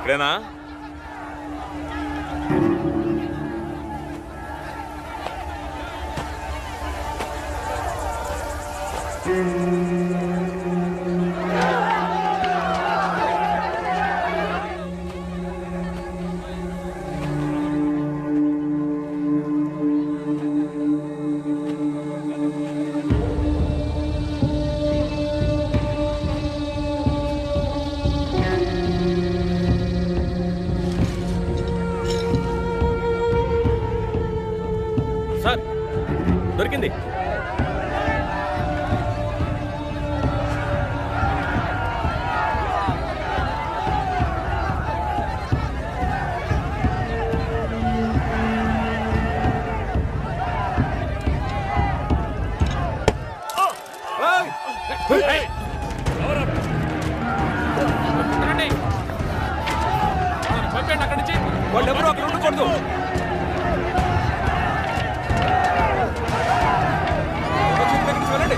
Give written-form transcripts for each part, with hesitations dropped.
ఇక్కడేనా? Sir దొరికింది. అక్కడి నుంచి వాళ్ళు ఎవరు అక్కడ ఉండకూడదు. వెళ్ళండి.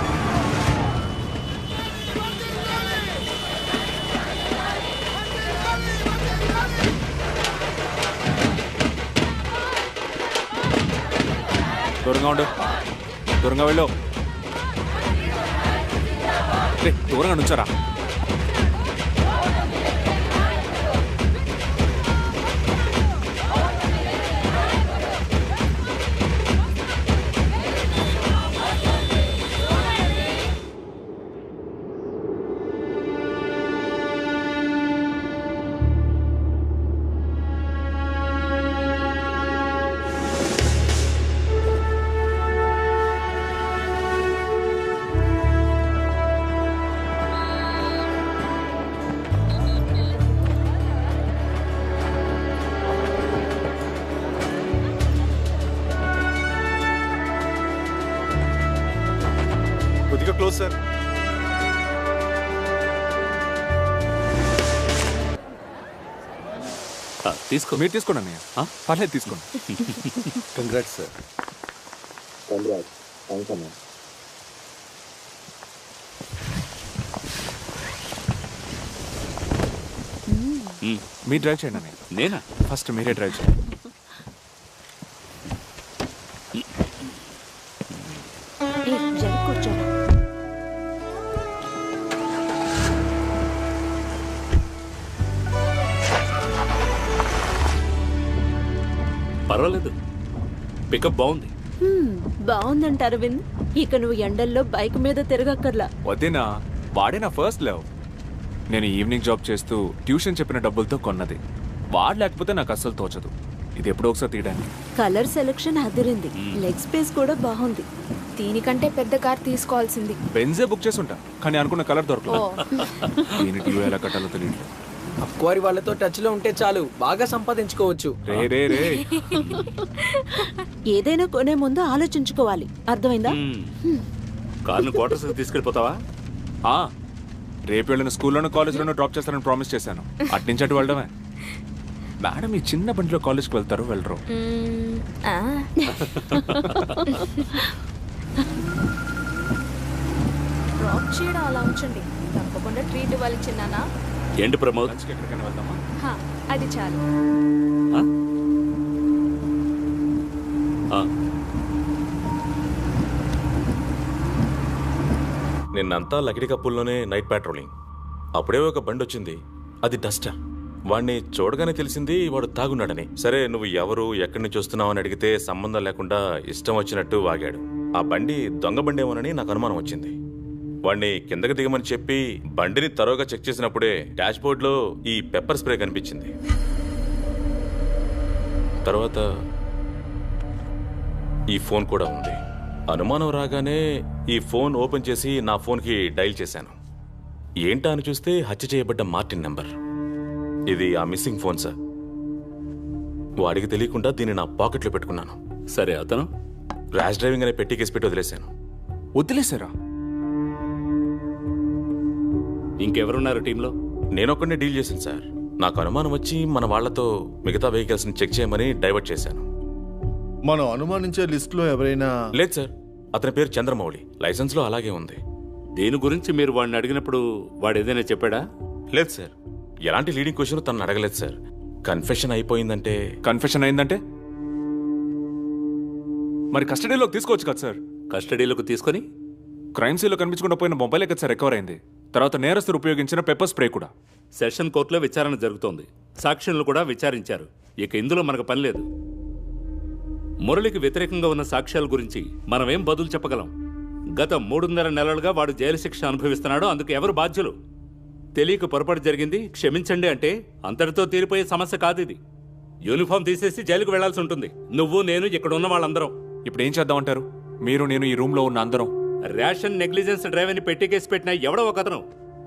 దూరంగా ఉండు, దూరంగా వెళ్ళు. దూరంగా నుంచారా? కొద్దిగా క్లోజ్ సార్. తీసుకో. మీరు తీసుకోండి అన్నయ్య. పర్లేదు తీసుకోండి. Congrats sir. మీరు డ్రైవ్ చేయండి అన్నయ్య. నేనా? ఫస్ట్ మీరే డ్రైవ్ చేయండి. కూర్చోరా. పర్వాలేదు, పికప్ బాగుంది. బాగుందంట అరవింద్. ఇక నువ్వు ఎండల్లో బైక్ మీద తిరగక్కర్లా. వద్దేనా, వాడే నా ఫస్ట్ లవ్. నేను ఈవినింగ్ జాబ్ చేస్తూ ట్యూషన్ చెప్పిన డబ్బులతో కొన్నది. వాడు లేకపోతే నాకు అస్సలు తోచదు. ఇది ఎప్పుడో ఒకసారి తీయడానికి. కలర్ సెలెక్షన్ అదిరింది. లెగ్ స్పేస్ కూడా బాగుంది. దీనికంటే పెద్ద కార్ తీసుకోవాల్సింది. బెంజే బుక్ చేసి ఉంటా, కానీ అనుకున్న కలర్ దొరకలేదు. దీని డ్యూ ఎలా కట్టాలో తెలియదు. అక్వారి వాళ్ళతో టచ్ లో ఉంటే చాలు, బాగా సంపాదించుకోవచ్చు. రే రే రే, ఏదైనా కొనే ముందు ఆలోచించుకోవాలి, అర్థమైందా? కార్ను క్వార్టర్స్ తీసుకెళ్ళిపోతావా? రేపు వెళ్ళిన స్కూల్లోనూ కాలేజ్లోనూ డ్రాప్ చేస్తానని ప్రామిస్ చేశాను. అట్నుంచి అటు వెళ్ళడమే. మేడం ఈ చిన్న బండిలో కాలేజ్కి వెళ్తారు వెళ్ళరు? డ్రాప్ చేయడం అలా ఉంచండి, తప్పకుండా ట్రీట్ ఇవ్వాలి చిన్నానా. ఏంటి ప్రమోద్, ఎక్కడికైనా వెళ్దామా? అది చాలు. నిన్నంతా లకిడి కప్పుల్లోనే నైట్ పెట్రోలింగ్. అప్పుడే ఒక బండి వచ్చింది, అది డస్టర్. వాడిని చూడగానే తెలిసింది వాడు తాగున్నాడని. సరే నువ్వు ఎవరు, ఎక్కడి నుంచి వస్తున్నావు అని అడిగితే సంబంధం లేకుండా ఇష్టం వచ్చినట్టు వాగాడు. ఆ బండి దొంగ బండేమోనని నాకు అనుమానం వచ్చింది. వాడిని కిందకి దిగమని చెప్పి బండిని తరోగా చెక్ చేసినప్పుడే డాష్ బోర్డ్లో ఈ పెప్పర్ స్ప్రే కనిపించింది. తర్వాత ఈ ఫోన్ కూడా ఉంది. అనుమానం రాగానే ఈ ఫోన్ ఓపెన్ చేసి నా ఫోన్కి డైల్ చేశాను. ఏంటా అని చూస్తే హత్య చేయబడ్డ మార్టిన్ నెంబర్. ఇది ఆ మిస్సింగ్ ఫోన్ సార్. వాడికి తెలియకుండా దీన్ని నా పాకెట్లో పెట్టుకున్నాను. సరే, అతను ర్యాష్ డ్రైవింగ్ అనే పెట్టి కేసు పెట్టి వదిలేశాను. వదిలేశారా? ఇంకెవరున్నారు టీంలో? నేనొక్కడినే డీల్ చేశాను సార్. నాకు అనుమానం వచ్చి మన వాళ్లతో మిగతా వెహికల్స్ని చెక్ చేయమని డైవర్ట్ చేశాను. మనం అనుమానించే లిస్టులో ఎవరైనా? లేదు సార్, అతని పేరు చంద్రమౌళి. లైసెన్స్ లో అలాగే ఉంది. దీని గురించి మీరు వాడిని అడిగినప్పుడు వాడు ఏదైనా చెప్పాడా? లేదు సార్, ఎలాంటి లీడింగ్ క్వశ్చన్ తను అడగలేదు సార్. కన్ఫెషన్ అయిపోయిందంటే కన్ఫెషన్ అయిందంటే మరి కస్టడీలోకి తీసుకోవచ్చు కదా సార్. కస్టడీలోకి తీసుకొని క్రైమ్ సీన్లో కనిపించకుండా పోయిన మొబైలే కదా సార్ రికవర్ అయింది. తర్వాత నేరస్తులు ఉపయోగించిన పెప్పర్ స్ప్రే కూడా. సెషన్ కోర్టులో విచారణ జరుగుతోంది. సాక్షులను కూడా విచారించారు. ఇక ఇందులో మనకు పని లేదు. మురళికి వ్యతిరేకంగా ఉన్న సాక్ష్యాల గురించి మనమేం బదులు చెప్పగలం? గత 3.5 నెలలుగా వాడు జైలు శిక్ష అనుభవిస్తున్నాడు. అందుకు ఎవరు బాధ్యులు? తెలియక పొరపాటు జరిగింది, క్షమించండి అంటే అంతటితో తీరిపోయే సమస్య కాదు ఇది. యూనిఫామ్ తీసేసి జైలుకు వెళ్లాల్సి ఉంటుంది. నువ్వు, నేను, ఇక్కడ ఉన్న వాళ్ళందరం. ఇప్పుడు ఏం చేద్దామంటారు? మీరు, నేను ఈ రూమ్లో ఉన్న అందరం రేషన్ నెగ్లిజెన్స్ డ్రైవ్ అని పెట్టి కేసు పెట్టినా ఎవడో ఒకతను.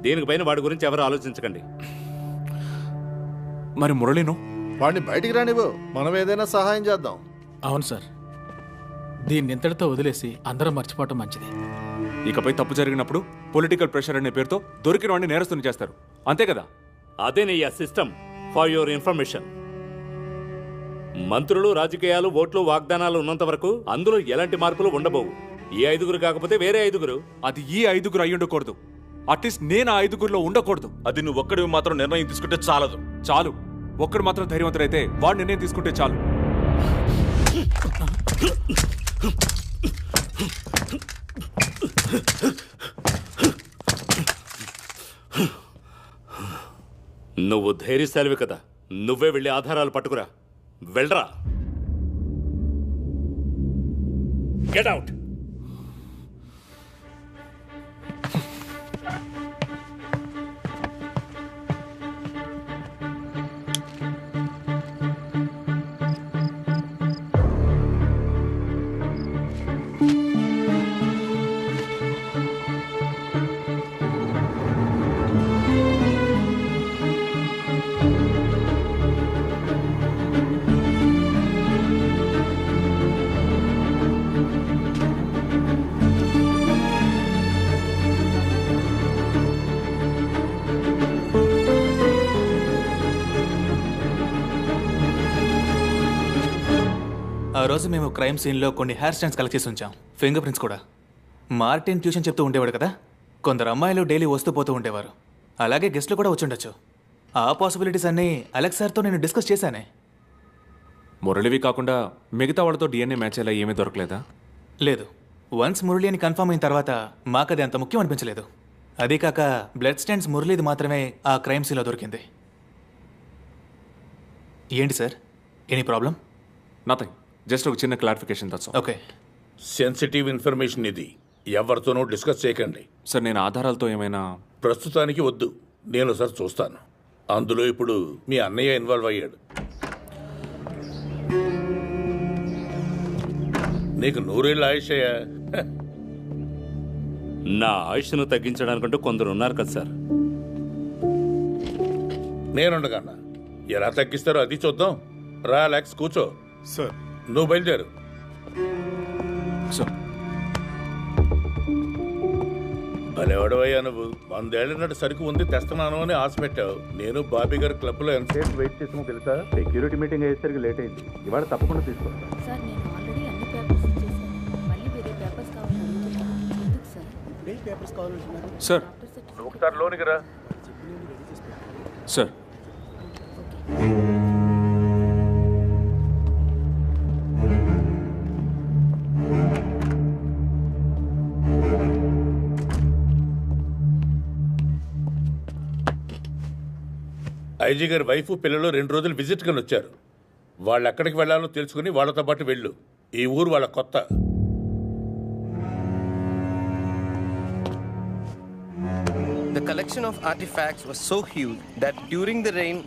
దీనిపైన వాడి గురించి ఎవరు ఆలోచించకండి. మరి మురళిను వాడిని బయటికి రానివ్వు, మనం ఏదైనా సహాయం చేద్దాం. అవును సార్, దీన్ని ఇంతటితో వదిలేసి అందరం మర్చిపోవటం మంచిది. ఇకపై తప్పు జరిగినప్పుడు పొలిటికల్ ప్రెషర్ అనే పేరుతో దొరికిన వాడిని నేరస్తుని చేస్తారు, అంతే కదా? అదేనయ్యా సిస్టమ్. ఫర్ యువర్ ఇన్ఫర్మేషన్, మంత్రులు, రాజకీయాలు, ఓట్లు, వాగ్దానాలు ఉన్నంత వరకు అందులో ఎలాంటి మార్పులు ఉండబోవు. ఈ 5 కాకపోతే వేరే 5. అది ఈ 5 అయి ఉండకూడదు. అట్లీస్ట్ నేను ఆ 5లో ఉండకూడదు. అది నువ్వు ఒక్కడివి మాత్రం నిర్ణయం తీసుకుంటే చాలదు. చాలు, ఒక్కడు మాత్రం ధైర్యవంతుడైతే వాడు నిర్ణయం తీసుకుంటే చాలు. నువ్వు ధైర్యశాలివి కదా, నువ్వే వెళ్ళి ఆధారాలు పట్టుకురా. వెళ్ళరా. Get out. ఆ రోజు మేము క్రైమ్ సీన్లో కొన్ని హెయిర్ స్టైల్స్ కలెక్ట్ చేసి ఉంచాం, ఫింగర్ ప్రింట్స్ కూడా. మార్టిన్ ట్యూషన్ చెప్తూ ఉండేవాడు కదా, కొందరు అమ్మాయిలు డైలీ వస్తూ పోతూ ఉండేవారు. అలాగే గెస్ట్లు కూడా వచ్చుండొచ్చు. ఆ పాసిబిలిటీస్ అన్నీ అలెక్స్ సార్తో నేను డిస్కస్ చేశానే. మురళివి కాకుండా మిగతా వాళ్ళతో డిఎన్ఏ మ్యాచ్ అలా ఏమీ దొరకలేదా? లేదు, వన్స్ మురళి అని కన్ఫర్మ్ అయిన తర్వాత మాకది అంత ముఖ్యం అనిపించలేదు. అదీ కాక బ్లడ్ స్టైన్స్ మురళిది మాత్రమే ఆ క్రైమ్ సీన్లో దొరికింది. ఏంటి sir, any problem? Nothing, just ఒక చిన్న clarification that's all. Okay. Sensitive information ఇది, ఎవరితోనూ డిస్కస్ చేయకండి. సార్, నేను ఆధారాలతో ఏమైనా? ప్రస్తుతానికి వద్దు, నేను సార్ చూస్తాను. అందులో ఇప్పుడు మీ అన్నయ్య ఇన్వాల్వ్ అయ్యాడు. నీకు 100 ఏళ్ళ ఆయుషయ్యా. నా ఆయుష్ను తగ్గించడానికంటూ కొందరు ఉన్నారు కదా సార్. నేనుండగన్నా, ఎలా తగ్గిస్తారో అది చూద్దాం. రా అలెక్స్, కూర్చో. సార్, నువ్వు బయలుదేరు. సో భలేవాడవయ్యా నువ్వు. 100 ఏళ్ల నాటి సరుకు ఉంది, తెస్తున్నాను అని ఆశ పెట్టావు. నేను బాబీ గారి క్లబ్లో ఎంతసేపు వెయిట్ చేసామో తెలుసా? సెక్యూరిటీ మీటింగ్ అయ్యేసరికి లేట్ అయింది. ఇవాళ తప్పకుండా తీసుకొస్తాను. సార్ నేను ఆల్రెడీ అన్ని పేపర్స్ ఇచ్చేసాను. మళ్ళీ వేరే పేపర్స్ కావాలని అడుగుతున్నాను. ఎందుకు సార్? సార్, ఒకసారి లోనికి రా. సార్, ఐజీ గారి వైఫ్, పిల్లలు 2 రోజులు విజిట్ కని వచ్చారు. వాళ్ళు ఎక్కడికి వెళ్ళాలో తెలుసుకుని వాళ్ళతో పాటు వెళ్ళు. ఈ ఊరు వాళ్ళ కొత్త. The collection of artifacts was so huge that during the rain